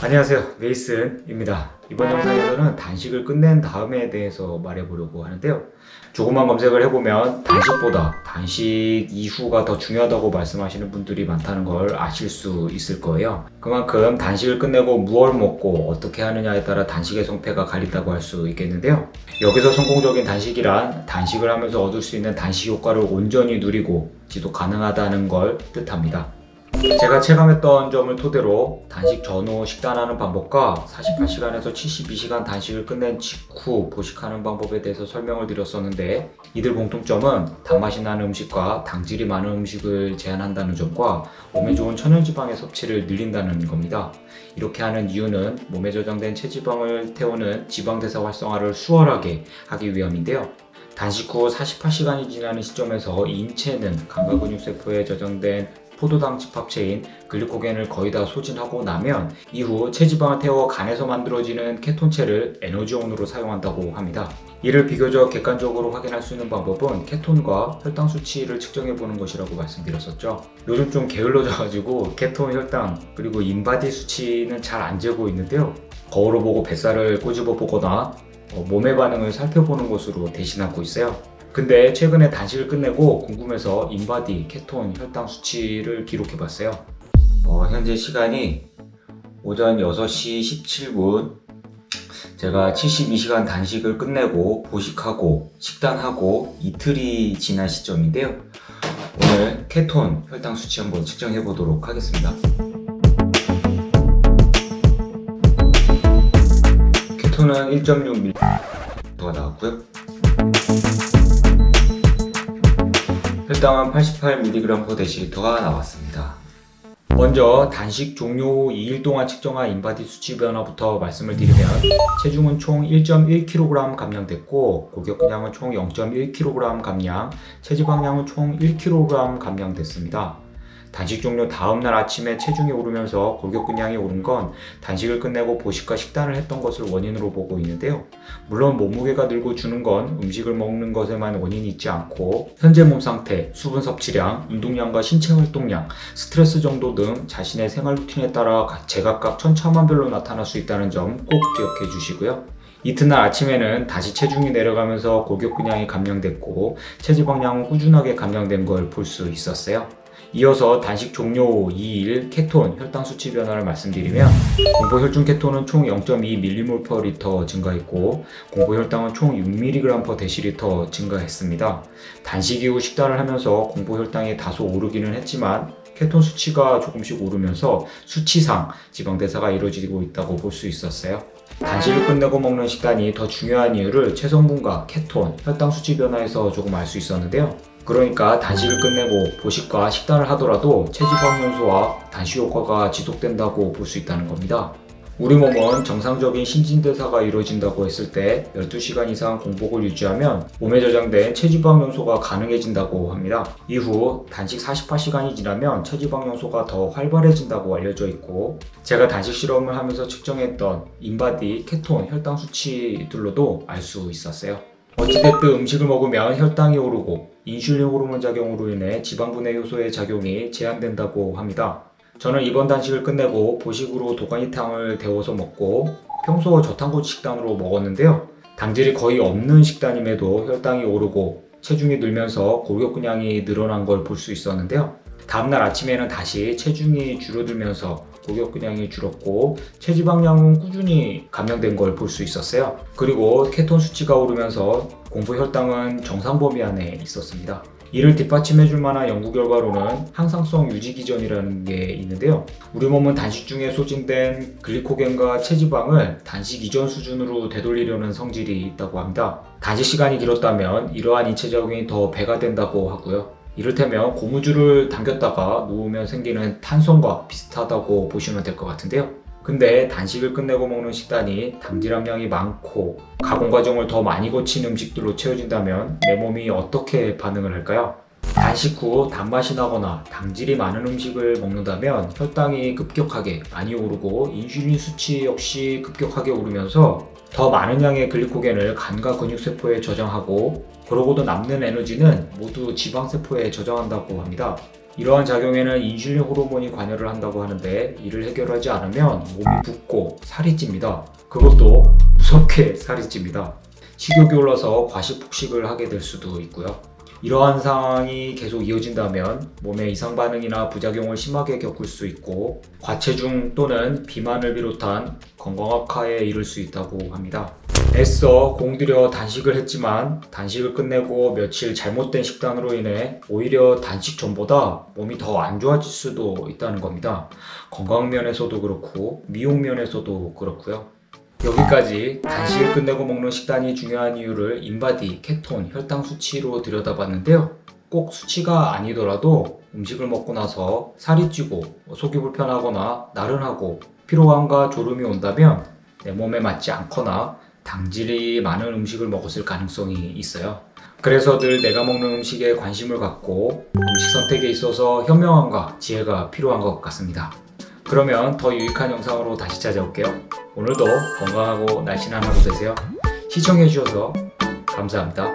안녕하세요, 메이슨입니다. 이번 영상에서는 단식을 끝낸 다음에 대해서 말해보려고 하는데요. 조금만 검색을 해보면 단식보다 단식 이후가 더 중요하다고 말씀하시는 분들이 많다는 걸 아실 수 있을 거예요. 그만큼 단식을 끝내고 무엇을 먹고 어떻게 하느냐에 따라 단식의 성패가 갈린다고 할 수 있겠는데요. 여기서 성공적인 단식이란 단식을 하면서 얻을 수 있는 단식 효과를 온전히 누리고 지속 가능하다는 걸 뜻합니다. 제가 체감했던 점을 토대로 단식 전후 식단하는 방법과 48시간에서 72시간 단식을 끝낸 직후 보식하는 방법에 대해서 설명을 드렸었는데, 이들 공통점은 단맛이 나는 음식과 당질이 많은 음식을 제한한다는 점과 몸에 좋은 천연지방의 섭취를 늘린다는 겁니다. 이렇게 하는 이유는 몸에 저장된 체지방을 태우는 지방대사 활성화를 수월하게 하기 위함인데요. 단식 후 48시간이 지나는 시점에서 인체는 감각 근육세포에 저장된 포도당 집합체인 글리코겐을 거의 다 소진하고 나면 이후 체지방을 태워 간에서 만들어지는 케톤체를 에너지원으로 사용한다고 합니다. 이를 비교적 객관적으로 확인할 수 있는 방법은 케톤과 혈당 수치를 측정해 보는 것이라고 말씀드렸었죠. 요즘 좀 게을러져가지고 케톤, 혈당, 그리고 인바디 수치는 잘 안 재고 있는데요. 거울을 보고 뱃살을 꼬집어 보거나 몸의 반응을 살펴보는 것으로 대신하고 있어요. 근데 최근에 단식을 끝내고 궁금해서 인바디, 케톤, 혈당 수치를 기록해봤어요. 현재 시간이 오전 6시 17분. 제가 72시간 단식을 끝내고 보식하고 식단하고 이틀이 지난 시점인데요. 오늘 케톤, 혈당 수치 한번 측정해 보도록 하겠습니다. 케톤은 1.6mg가 나왔고요. 혈당은 88mg/dl가 나왔습니다. 먼저 단식 종료 후 2일 동안 측정한 인바디 수치 변화부터 말씀을 드리면, 체중은 총 1.1kg 감량됐고 골격근량은 총 0.1kg 감량, 체지방량은 총 1kg 감량됐습니다. 단식 종료 다음날 아침에 체중이 오르면서 골격근량이 오른 건 단식을 끝내고 보식과 식단을 했던 것을 원인으로 보고 있는데요. 물론 몸무게가 늘고 주는 건 음식을 먹는 것에만 원인이 있지 않고 현재 몸 상태, 수분 섭취량, 운동량과 신체 활동량, 스트레스 정도 등 자신의 생활 루틴에 따라 제각각 천차만별로 나타날 수 있다는 점 꼭 기억해 주시고요. 이튿날 아침에는 다시 체중이 내려가면서 골격근량이 감량됐고 체지방량은 꾸준하게 감량된 걸 볼 수 있었어요. 이어서 단식 종료 후 2일 케톤, 혈당 수치 변화를 말씀드리면, 공복 혈중 케톤은 총 0.2mmol/L 증가했고 공복 혈당은 총 6mg/dL 증가했습니다. 단식 이후 식단을 하면서 공복 혈당이 다소 오르기는 했지만 케톤 수치가 조금씩 오르면서 수치상 지방대사가 이루어지고 있다고 볼 수 있었어요. 단식을 끝내고 먹는 식단이 더 중요한 이유를 체성분과 케톤, 혈당 수치 변화에서 조금 알 수 있었는데요. 그러니까 단식을 끝내고 보식과 식단을 하더라도 체지방 연소와 단식 효과가 지속된다고 볼 수 있다는 겁니다. 우리 몸은 정상적인 신진대사가 이루어진다고 했을 때 12시간 이상 공복을 유지하면 몸에 저장된 체지방 연소가 가능해진다고 합니다. 이후 단식 48시간이 지나면 체지방 연소가 더 활발해진다고 알려져 있고, 제가 단식 실험을 하면서 측정했던 인바디, 케톤, 혈당 수치들로도 알 수 있었어요. 어찌됐든 음식을 먹으면 혈당이 오르고 인슐린 호르몬 작용으로 인해 지방분해 효소의 작용이 제한된다고 합니다. 저는 이번 단식을 끝내고 보식으로 도가니탕을 데워서 먹고 평소 저탄고 식단으로 먹었는데요. 당질이 거의 없는 식단임에도 혈당이 오르고 체중이 늘면서 골격근량이 늘어난 걸 볼 수 있었는데요. 다음날 아침에는 다시 체중이 줄어들면서 골격근량이 줄었고 체지방량은 꾸준히 감량된 걸 볼 수 있었어요. 그리고 케톤 수치가 오르면서 공복 혈당은 정상 범위 안에 있었습니다. 이를 뒷받침해줄 만한 연구 결과로는 항상성 유지 기전이라는 게 있는데요. 우리 몸은 단식 중에 소진된 글리코겐과 체지방을 단식 이전 수준으로 되돌리려는 성질이 있다고 합니다. 단식 시간이 길었다면 이러한 인체 작용이 더 배가 된다고 하고요. 이를테면 고무줄을 당겼다가 놓으면 생기는 탄성과 비슷하다고 보시면 될 것 같은데요. 근데 단식을 끝내고 먹는 식단이 당질 함량이 많고 가공 과정을 더 많이 거친 음식들로 채워진다면 내 몸이 어떻게 반응을 할까요? 단식 후 단맛이 나거나 당질이 많은 음식을 먹는다면 혈당이 급격하게 많이 오르고 인슐린 수치 역시 급격하게 오르면서 더 많은 양의 글리코겐을 간과 근육세포에 저장하고, 그러고도 남는 에너지는 모두 지방세포에 저장한다고 합니다. 이러한 작용에는 인슐린 호르몬이 관여를 한다고 하는데 이를 해결하지 않으면 몸이 붓고 살이 찝니다. 그것도 무섭게 살이 찝니다. 식욕이 올라서 과식폭식을 하게 될 수도 있고요. 이러한 상황이 계속 이어진다면 몸의 이상 반응이나 부작용을 심하게 겪을 수 있고 과체중 또는 비만을 비롯한 건강 악화에 이를 수 있다고 합니다. 애써 공들여 단식을 했지만 단식을 끝내고 며칠 잘못된 식단으로 인해 오히려 단식 전보다 몸이 더 안 좋아질 수도 있다는 겁니다. 건강 면에서도 그렇고 미용 면에서도 그렇고요. 여기까지 단식을 끝내고 먹는 식단이 중요한 이유를 인바디, 케톤, 혈당 수치로 들여다봤는데요. 꼭 수치가 아니더라도 음식을 먹고 나서 살이 찌고 속이 불편하거나 나른하고 피로감과 졸음이 온다면 내 몸에 맞지 않거나 당질이 많은 음식을 먹었을 가능성이 있어요. 그래서 늘 내가 먹는 음식에 관심을 갖고 음식 선택에 있어서 현명함과 지혜가 필요한 것 같습니다. 그러면 더 유익한 영상으로 다시 찾아올게요. 오늘도 건강하고 날씬한 하루 되세요. 시청해주셔서 감사합니다.